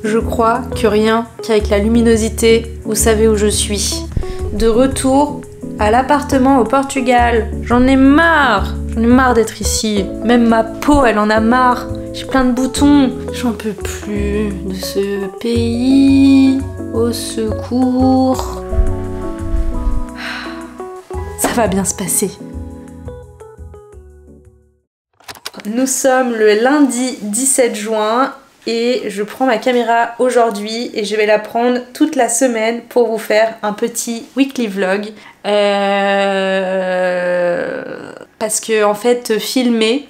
Je crois que rien qu'avec la luminosité, vous savez où je suis. De retour à l'appartement au Portugal. J'en ai marre d'être ici. Même ma peau, elle en a marre. J'ai plein de boutons. J'en peux plus de ce pays. Au secours. Ça va bien se passer. Nous sommes le lundi 17 juin et je prends ma caméra aujourd'hui et je vais la prendre toute la semaine pour vous faire un petit weekly vlog. Parce que en fait, filmer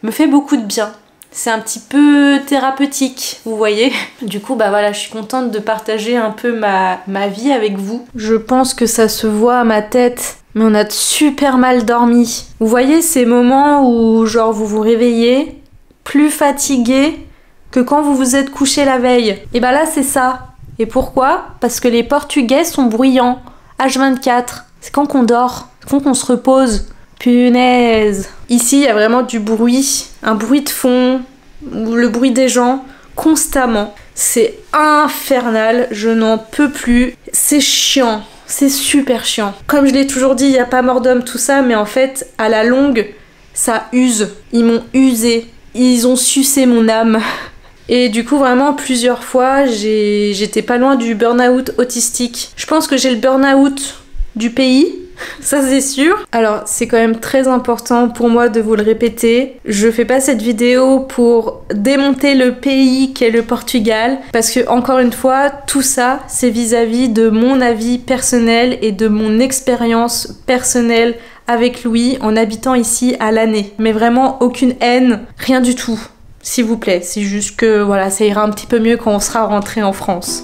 me fait beaucoup de bien. C'est un petit peu thérapeutique, vous voyez. Du coup, bah voilà, je suis contente de partager un peu ma vie avec vous. Je pense que ça se voit à ma tête, mais on a super mal dormi. Vous voyez ces moments où genre vous vous réveillez plus fatigué que quand vous vous êtes couché la veille. Et bah là c'est ça. Et pourquoi? Parce que les Portugais sont bruyants. H24. C'est quand qu'on dort, c'est quand qu'on se repose. Punaise. Ici il y a vraiment du bruit, un bruit de fond, le bruit des gens, constamment. C'est infernal, je n'en peux plus. C'est chiant. C'est super chiant. Comme je l'ai toujours dit, il n'y a pas mort d'homme, tout ça, mais en fait, à la longue, ça use. Ils m'ont usé. Ils ont sucé mon âme. Et du coup, vraiment, plusieurs fois, j'étais pas loin du burn-out autistique. Je pense que j'ai le burn-out du pays. Ça c'est sûr. Alors c'est quand même très important pour moi de vous le répéter. Je fais pas cette vidéo pour démonter le pays qu'est le Portugal, parce que encore une fois, tout ça c'est vis-à-vis de mon avis personnel et de mon expérience personnelle avec Louis en habitant ici à l'année. Mais vraiment aucune haine, rien du tout. S'il vous plaît, c'est juste que voilà, ça ira un petit peu mieux quand on sera rentré en France.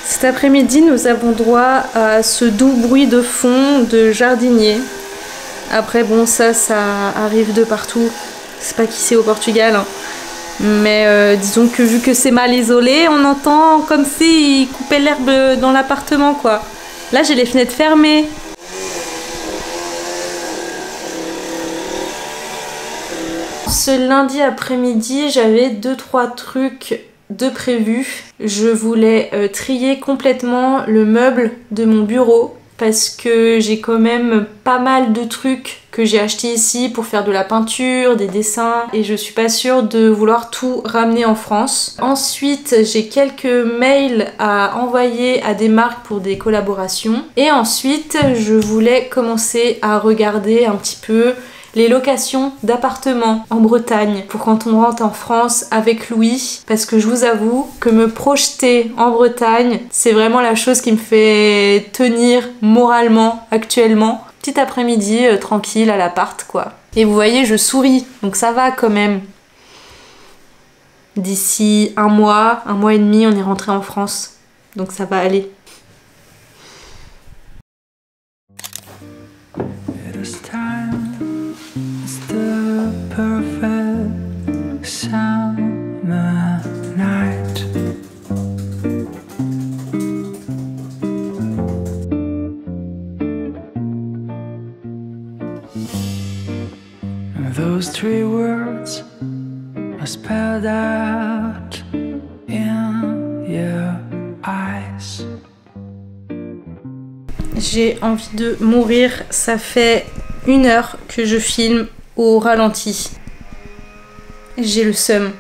Cet après-midi, nous avons droit à ce doux bruit de fond de jardinier. Après, bon, ça arrive de partout. C'est pas qu'ici au Portugal, hein. Mais disons que vu que c'est mal isolé, on entend comme s'ils coupaient l'herbe dans l'appartement, quoi. Là, j'ai les fenêtres fermées. Ce lundi après-midi, j'avais 2-3 trucs de prévu. Je voulais trier complètement le meuble de mon bureau parce que j'ai quand même pas mal de trucs que j'ai achetés ici pour faire de la peinture, des dessins, et je suis pas sûre de vouloir tout ramener en France. Ensuite, j'ai quelques mails à envoyer à des marques pour des collaborations. Et ensuite, je voulais commencer à regarder un petit peu les locations d'appartements en Bretagne pour quand on rentre en France avec Louis, parce que je vous avoue que me projeter en Bretagne, c'est vraiment la chose qui me fait tenir moralement actuellement. Petit après-midi tranquille à l'appart, quoi. Et vous voyez, je souris, donc ça va quand même. D'ici un mois et demi, on est rentré en France, donc ça va aller. Those three words are spelled out in your eyes. J'ai envie de mourir, ça fait 1 heure que je filme au ralenti. J'ai le seum.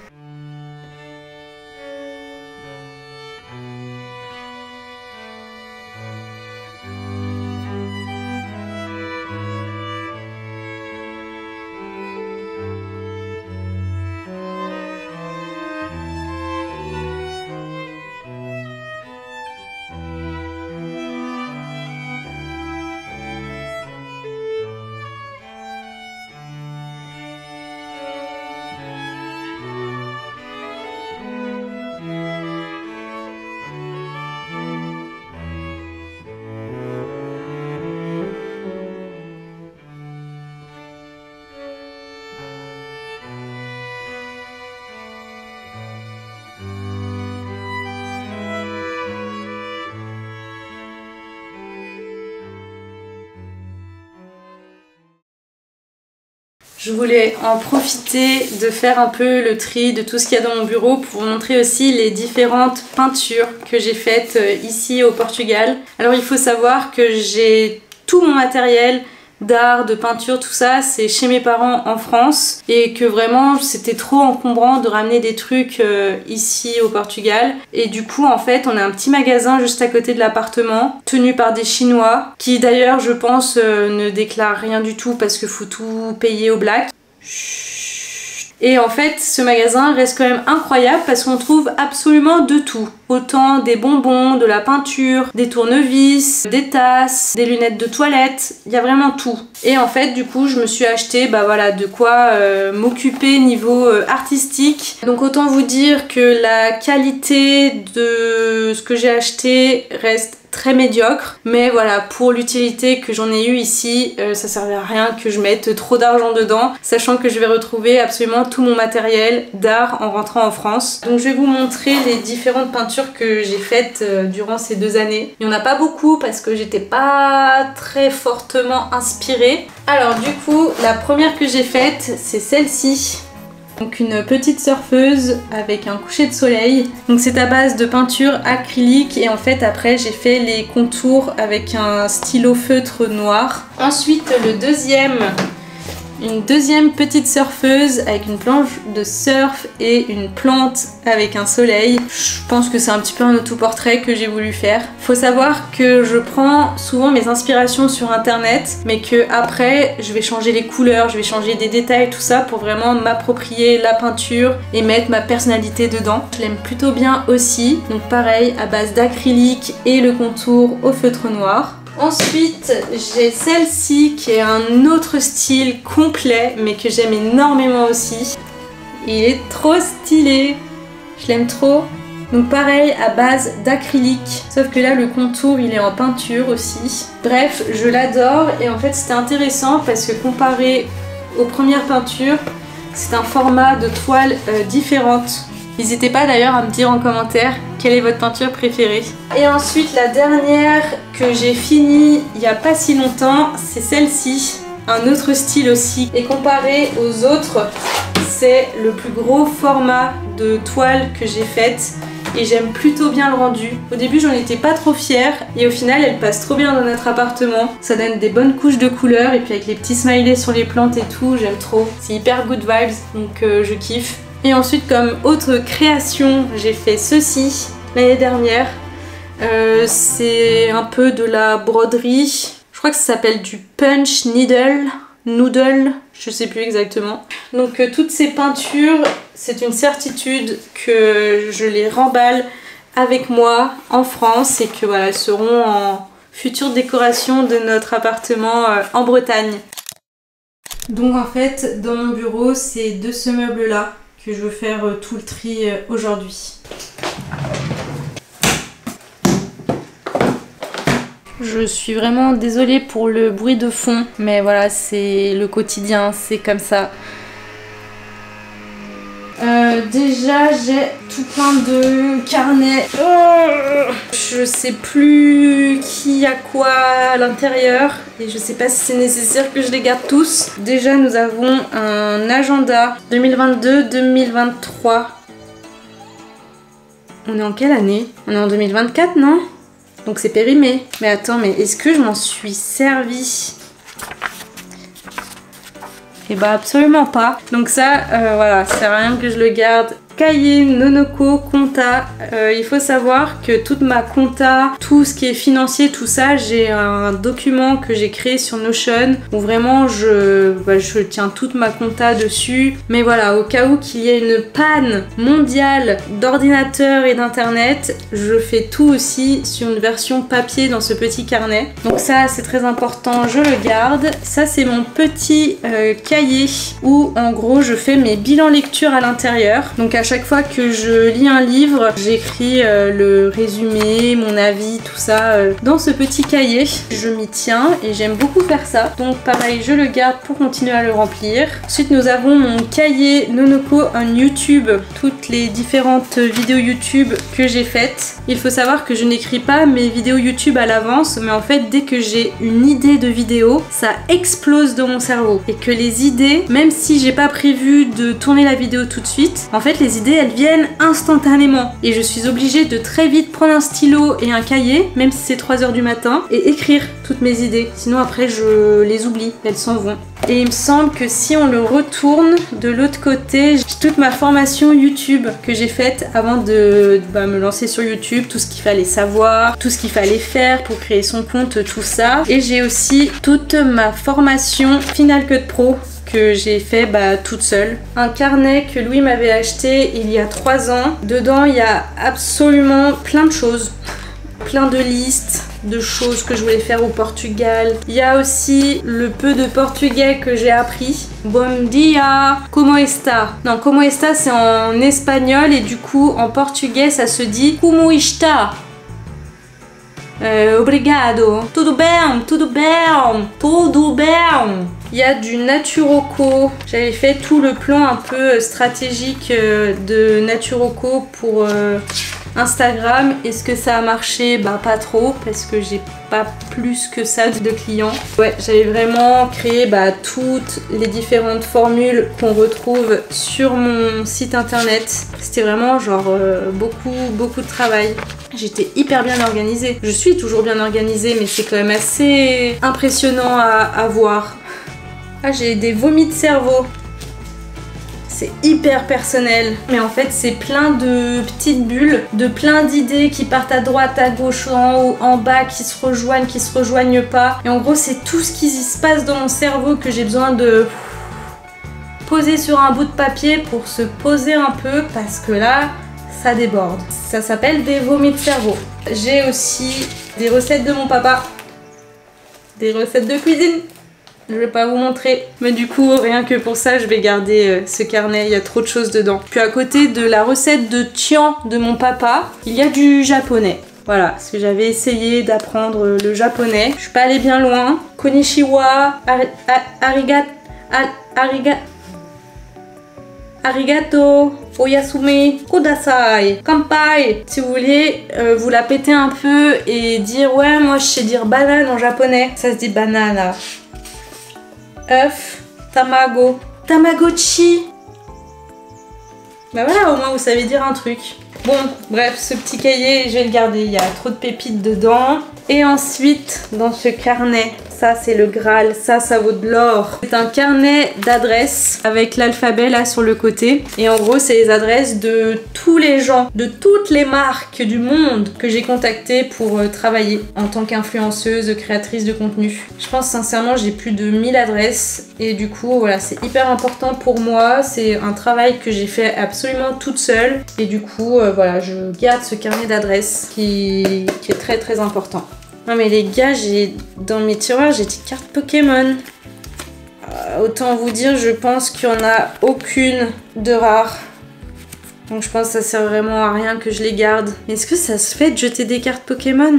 Je voulais en profiter de faire un peu le tri de tout ce qu'il y a dans mon bureau pour vous montrer aussi les différentes peintures que j'ai faites ici au Portugal. Alors il faut savoir que j'ai tout mon matériel d'art, de peinture, tout ça, c'est chez mes parents en France et que vraiment c'était trop encombrant de ramener des trucs ici au Portugal. Et du coup en fait on a un petit magasin juste à côté de l'appartement tenu par des Chinois qui d'ailleurs je pense ne déclarent rien du tout parce qu'il faut tout payer au black. Et en fait, ce magasin reste quand même incroyable parce qu'on trouve absolument de tout. Autant des bonbons, de la peinture, des tournevis, des tasses, des lunettes de toilette, il y a vraiment tout. Et en fait, du coup, je me suis acheté voilà, de quoi m'occuper niveau artistique. Donc autant vous dire que la qualité de ce que j'ai acheté reste très médiocre, mais voilà, pour l'utilité que j'en ai eu ici, ça servait à rien que je mette trop d'argent dedans, sachant que je vais retrouver absolument tout mon matériel d'art en rentrant en France. Donc je vais vous montrer les différentes peintures que j'ai faites durant ces 2 années. Il n'y en a pas beaucoup parce que j'étais pas très fortement inspirée. Alors du coup, la première que j'ai faite, c'est celle-ci. Donc une petite surfeuse avec un coucher de soleil. Donc c'est à base de peinture acrylique et en fait après j'ai fait les contours avec un stylo feutre noir. Ensuite une deuxième petite surfeuse avec une planche de surf et une plante avec un soleil. Je pense que c'est un petit peu un autoportrait que j'ai voulu faire. Faut savoir que je prends souvent mes inspirations sur internet, mais que après je vais changer les couleurs, je vais changer des détails, tout ça pour vraiment m'approprier la peinture et mettre ma personnalité dedans. Je l'aime plutôt bien aussi, donc pareil à base d'acrylique et le contour au feutre noir. Ensuite, j'ai celle-ci qui est un autre style complet mais que j'aime énormément aussi. Il est trop stylé, je l'aime trop. Donc pareil à base d'acrylique, sauf que là le contour il est en peinture aussi. Bref, je l'adore et en fait c'était intéressant parce que comparé aux premières peintures, c'est un format de toile différente. N'hésitez pas d'ailleurs à me dire en commentaire quelle est votre peinture préférée. Et ensuite la dernière que j'ai finie il n'y a pas si longtemps, c'est celle-ci. Un autre style aussi. Et comparé aux autres, c'est le plus gros format de toile que j'ai faite. Et j'aime plutôt bien le rendu. Au début j'en étais pas trop fière et au final elle passe trop bien dans notre appartement. Ça donne des bonnes couches de couleurs et puis avec les petits smileys sur les plantes et tout, j'aime trop. C'est hyper good vibes donc je kiffe. Et ensuite comme autre création, j'ai fait ceci l'année dernière. C'est un peu de la broderie. Je crois que ça s'appelle du punch noodle, je sais plus exactement. Donc toutes ces peintures, c'est une certitude que je les remballe avec moi en France et que voilà, elles seront en future décoration de notre appartement en Bretagne. Donc en fait, dans mon bureau, c'est de ce meuble-là que je veux faire tout le tri aujourd'hui. Je suis vraiment désolée pour le bruit de fond, mais voilà, c'est le quotidien, c'est comme ça. Déjà, j'ai tout plein de carnets. Je sais plus qui a quoi à l'intérieur et je sais pas si c'est nécessaire que je les garde tous. Déjà, nous avons un agenda 2022-2023. On est en quelle année? On est en 2024, non? Donc c'est périmé. Mais attends, mais est-ce que je m'en suis servi? Et bah absolument pas. Donc ça, voilà, ça sert à rien que je le garde. Cahier, Nonoko, compta. Il faut savoir que toute ma compta, tout ce qui est financier, tout ça, j'ai un document que j'ai créé sur Notion où vraiment je tiens toute ma compta dessus. Mais voilà, au cas où qu'il y ait une panne mondiale d'ordinateur et d'internet, je fais tout aussi sur une version papier dans ce petit carnet. Donc ça, c'est très important, je le garde. Ça, c'est mon petit cahier où en gros je fais mes bilans lecture à l'intérieur. Donc à chaque fois que je lis un livre, j'écris le résumé, mon avis, tout ça dans ce petit cahier. Je m'y tiens et j'aime beaucoup faire ça. Donc pareil, je le garde pour continuer à le remplir. Ensuite, nous avons mon cahier Nonoko on YouTube, toutes les différentes vidéos YouTube que j'ai faites. Il faut savoir que je n'écris pas mes vidéos YouTube à l'avance, mais en fait, dès que j'ai une idée de vidéo, ça explose dans mon cerveau. Et que les idées, même si j'ai pas prévu de tourner la vidéo tout de suite, en fait, les idées, elles viennent instantanément. Et je suis obligée de très vite prendre un stylo et un cahier, même si c'est 3 h du matin, et écrire toutes mes idées. Sinon, après, je les oublie, elles s'en vont. Et il me semble que si on le retourne de l'autre côté, j'ai toute ma formation YouTube que j'ai faite avant de me lancer sur YouTube, tout ce qu'il fallait savoir, tout ce qu'il fallait faire pour créer son compte, tout ça. Et j'ai aussi toute ma formation Final Cut Pro que j'ai fait toute seule. Un carnet que Louis m'avait acheté il y a 3 ans. Dedans, il y a absolument plein de choses. Plein de listes de choses que je voulais faire au Portugal. Il y a aussi le peu de portugais que j'ai appris. Bom dia, como está? Non, como está c'est en espagnol et du coup en portugais ça se dit como está? Obrigado. Tudo bem, tudo bem, tudo bem. Il y a du Naturoco. J'avais fait tout le plan un peu stratégique de Naturoco pour Instagram. Est-ce que ça a marché? Pas trop parce que j'ai pas plus que ça de clients. Ouais, j'avais vraiment créé toutes les différentes formules qu'on retrouve sur mon site internet. C'était vraiment genre beaucoup de travail. J'étais hyper bien organisée. Je suis toujours bien organisée, mais c'est quand même assez impressionnant à voir. Ah, j'ai des vomis de cerveau. C'est hyper personnel. Mais en fait, c'est plein de petites bulles, de plein d'idées qui partent à droite, à gauche, en haut, en bas, qui se rejoignent pas. Et en gros, c'est tout ce qui se passe dans mon cerveau que j'ai besoin de poser sur un bout de papier pour se poser un peu parce que là, ça déborde. Ça s'appelle des vomis de cerveau. J'ai aussi des recettes de mon papa. Des recettes de cuisine. Je vais pas vous montrer, mais du coup rien que pour ça je vais garder ce carnet, il y a trop de choses dedans. Puis à côté de la recette de Tian de mon papa, il y a du japonais. Voilà, parce que j'avais essayé d'apprendre le japonais. Je suis pas allée bien loin. Konnichiwa, arigato, oyasumi, kudasai, kampai. Si vous voulez vous la péter un peu et dire ouais moi je sais dire banane en japonais, ça se dit banana. œuf, tamago, tamagotchi. Bah voilà, au moins vous savez dire un truc. Bon, bref, ce petit cahier, je vais le garder, il y a trop de pépites dedans. Et ensuite, dans ce carnet, ça c'est le Graal, ça vaut de l'or. C'est un carnet d'adresses avec l'alphabet là sur le côté. Et en gros, c'est les adresses de tous les gens, de toutes les marques du monde que j'ai contactées pour travailler en tant qu'influenceuse, créatrice de contenu. Je pense sincèrement, j'ai plus de 1000 adresses. Et du coup, voilà, c'est hyper important pour moi. C'est un travail que j'ai fait absolument toute seule. Et du coup, voilà, je garde ce carnet d'adresses qui est très très important. Non mais les gars, dans mes tiroirs, j'ai des cartes Pokémon. Autant vous dire, je pense qu'il n'y en a aucune de rare. Donc je pense que ça sert vraiment à rien que je les garde. Est-ce que ça se fait de jeter des cartes Pokémon?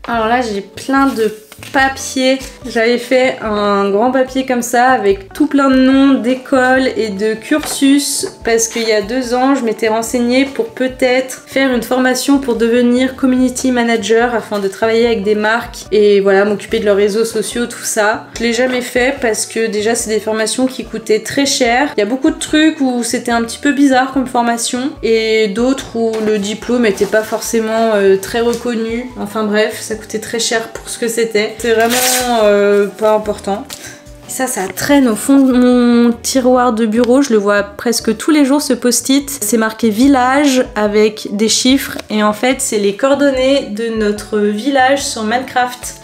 Alors là, j'ai plein de papier. J'avais fait un grand papier comme ça avec tout plein de noms d'écoles et de cursus parce qu'il y a 2 ans, je m'étais renseignée pour peut-être faire une formation pour devenir community manager afin de travailler avec des marques et voilà, m'occuper de leurs réseaux sociaux, tout ça. Je l'ai jamais fait parce que déjà, c'est des formations qui coûtaient très cher. Il y a beaucoup de trucs où c'était un petit peu bizarre comme formation et d'autres où le diplôme n'était pas forcément très reconnu. Enfin bref, ça coûtait très cher pour ce que c'était. C'est vraiment pas important. Ça traîne au fond de mon tiroir de bureau. Je le vois presque tous les jours, ce post-it. C'est marqué village avec des chiffres. Et en fait, c'est les coordonnées de notre village sur Minecraft.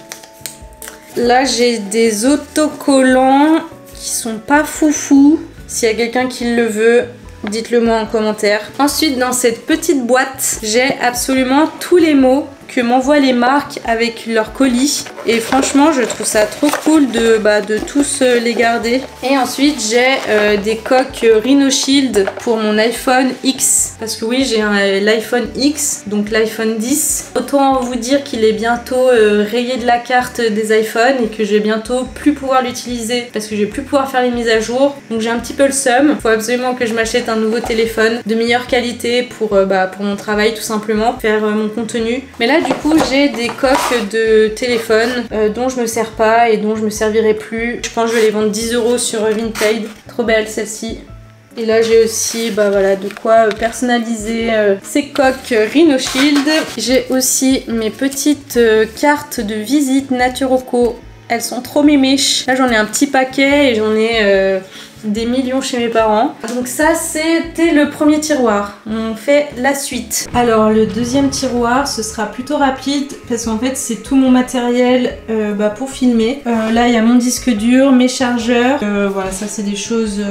Là, j'ai des autocollants qui sont pas foufou. S'il y a quelqu'un qui le veut, dites-le moi en commentaire. Ensuite, dans cette petite boîte, j'ai absolument tous les mots que m'envoient les marques avec leurs colis. Et franchement, je trouve ça trop cool de tous les garder. Et ensuite, j'ai des coques Rhino Shield pour mon iPhone X. Parce que oui, j'ai l'iPhone X, donc l'iPhone 10. Autant vous dire qu'il est bientôt rayé de la carte des iPhones et que je vais bientôt plus pouvoir l'utiliser parce que je vais plus pouvoir faire les mises à jour. Donc j'ai un petit peu le seum. Il faut absolument que je m'achète un nouveau téléphone de meilleure qualité pour mon travail tout simplement, faire mon contenu. Mais là du coup j'ai des coques de téléphone dont je me sers pas et dont je me servirai plus. Je pense que je vais les vendre 10 € sur Vinted. Trop belle celle-ci. Et là j'ai aussi de quoi personnaliser ces coques Rhino Shield. J'ai aussi mes petites cartes de visite Naturoco. Elles sont trop mémèches. Là j'en ai un petit paquet et j'en ai des millions chez mes parents. Donc ça c'était le premier tiroir. On fait la suite. Alors le deuxième tiroir ce sera plutôt rapide parce qu'en fait c'est tout mon matériel pour filmer. Là il y a mon disque dur, mes chargeurs. Voilà, ça c'est des choses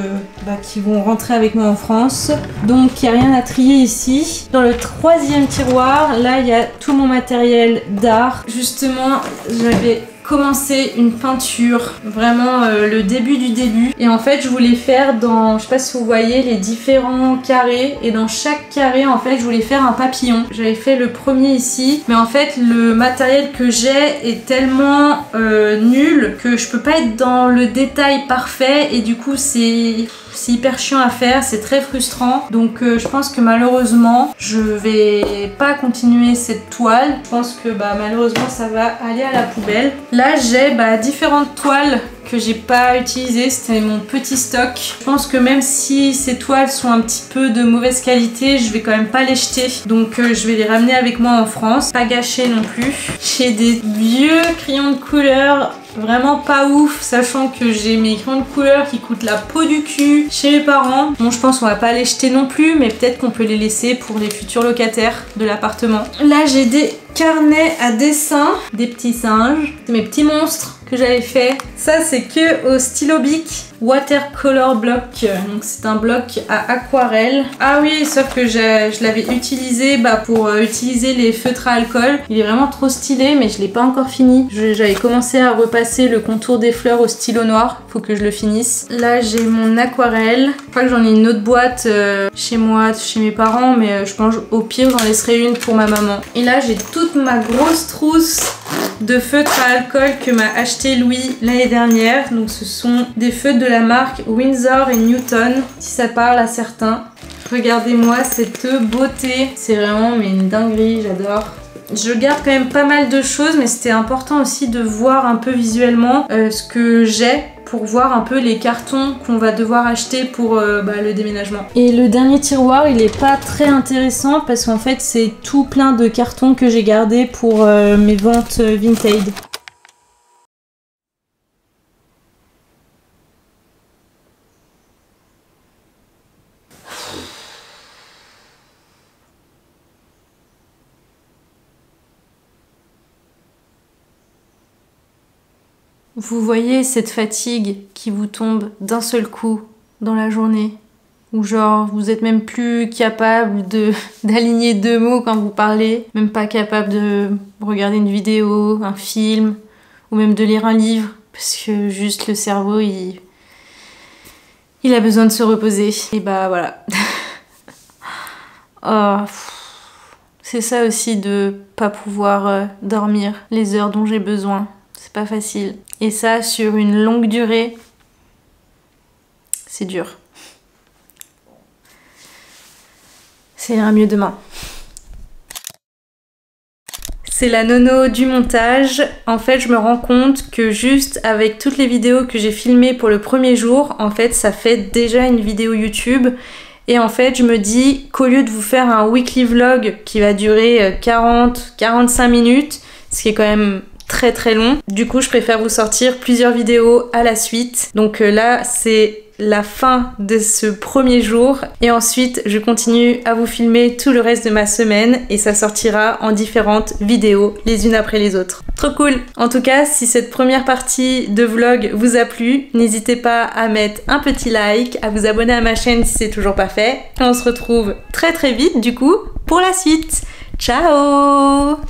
qui vont rentrer avec moi en France. Donc il n'y a rien à trier ici. Dans le troisième tiroir, là il y a tout mon matériel d'art. Justement j'avais commencer une peinture, vraiment le début du début. Et en fait je voulais faire dans, je sais pas si vous voyez, les différents carrés. Et dans chaque carré en fait je voulais faire un papillon. J'avais fait le premier ici. Mais en fait le matériel que j'ai est tellement nul que je peux pas être dans le détail parfait. Et du coup c'est hyper chiant à faire, c'est très frustrant. Donc je pense que malheureusement je vais pas continuer cette toile. Je pense que malheureusement ça va aller à la poubelle. Là j'ai différentes toiles que j'ai pas utilisées, c'était mon petit stock. Je pense que même si ces toiles sont un petit peu de mauvaise qualité, je vais quand même pas les jeter. Donc je vais les ramener avec moi en France, pas gâcher non plus. J'ai des vieux crayons de couleur vraiment pas ouf, sachant que j'ai mes crayons de couleur qui coûtent la peau du cul chez mes parents. Bon, je pense qu'on va pas les jeter non plus, mais peut-être qu'on peut les laisser pour les futurs locataires de l'appartement. Là j'ai des carnets à dessin, des petits singes, c'est mes petits monstres que j'avais fait. Ça c'est que au stylo bic watercolor block, donc c'est un bloc à aquarelle. Ah oui, sauf que je l'avais utilisé pour utiliser les feutres à alcool. Il est vraiment trop stylé, mais je l'ai pas encore fini. J'avais commencé à repasser le contour des fleurs au stylo noir, faut que je le finisse. Là j'ai mon aquarelle. Je crois que j'en ai une autre boîte chez moi, chez mes parents, mais je pense au pire j'en laisserai une pour ma maman. Et là j'ai toute ma grosse trousse de feutres à alcool que m'a acheté Louis l'année dernière. Donc ce sont des feutres de la marque Winsor & Newton, si ça parle à certains. Regardez-moi cette beauté, c'est vraiment une dinguerie, j'adore. Je garde quand même pas mal de choses, mais c'était important aussi de voir un peu visuellement ce que j'ai pour voir un peu les cartons qu'on va devoir acheter pour le déménagement. Et le dernier tiroir, il est pas très intéressant parce qu'en fait c'est tout plein de cartons que j'ai gardés pour mes ventes Vinted. Vous voyez cette fatigue qui vous tombe d'un seul coup dans la journée, où genre vous êtes même plus capable d'aligner deux mots quand vous parlez, même pas capable de regarder une vidéo, un film, ou même de lire un livre, parce que juste le cerveau il a besoin de se reposer. Et voilà. Oh, c'est ça aussi de pas pouvoir dormir les heures dont j'ai besoin. C'est pas facile. Et ça, sur une longue durée, c'est dur. Ça ira mieux demain. C'est la nono du montage. En fait, je me rends compte que juste avec toutes les vidéos que j'ai filmées pour le premier jour, en fait, ça fait déjà une vidéo YouTube. Et en fait, je me dis qu'au lieu de vous faire un weekly vlog qui va durer 40-45 minutes, ce qui est quand même très très long. Du coup, je préfère vous sortir plusieurs vidéos à la suite. Donc là, c'est la fin de ce premier jour. Et ensuite, je continue à vous filmer tout le reste de ma semaine et ça sortira en différentes vidéos, les unes après les autres. Trop cool! En tout cas, si cette première partie de vlog vous a plu, n'hésitez pas à mettre un petit like, à vous abonner à ma chaîne si c'est toujours pas fait. On se retrouve très très vite du coup pour la suite. Ciao